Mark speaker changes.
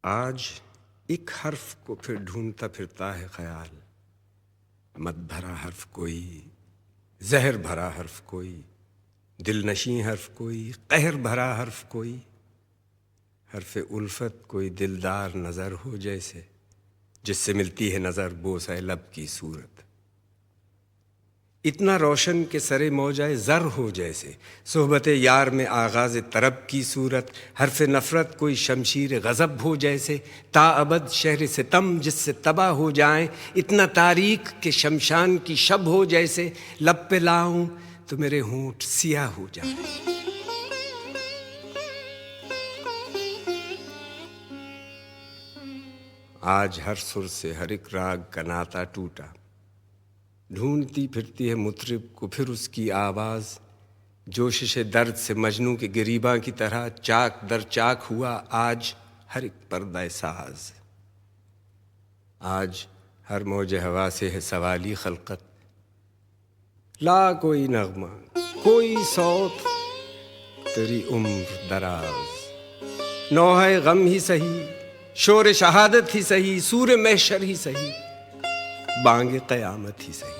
Speaker 1: آج ایک حرف کو پھر ڈھونڈتا پھرتا ہے خیال، مت بھرا حرف کوئی، زہر بھرا حرف کوئی، دل نشیں حرف کوئی، قہر بھرا حرف کوئی، حرف الفت کوئی دلدار نظر ہو جیسے، جس سے ملتی ہے نظر بوسہ لب کی صورت، اتنا روشن کہ سرے موجائے زر ہو جیسے، صحبت یار میں آغاز طرب کی صورت، حرف نفرت کوئی شمشیر غضب ہو جیسے، تا ابد شہر ستم جس سے تباہ ہو جائیں، اتنا تاریک کہ شمشان کی شب ہو جیسے، لب پہ لاؤں تو میرے ہونٹ سیاہ ہو جائیں۔ آج ہر سر سے ہر ایک راگ کا ناطا ٹوٹا، ڈھونڈتی پھرتی ہے مطرب کو پھر اس کی آواز، جوشش درد سے مجنوں کے گریباں کی طرح چاک در چاک ہوا آج ہر ایک پردہ ساز۔ آج ہر موج ہوا سے ہے سوالی خلقت، لا کوئی نغمہ کوئی صوت تیری عمر دراز، نوحہ غم ہی سہی، شور شہادت ہی سہی، سور محشر ہی سہی، بانگ قیامت ہی سہی۔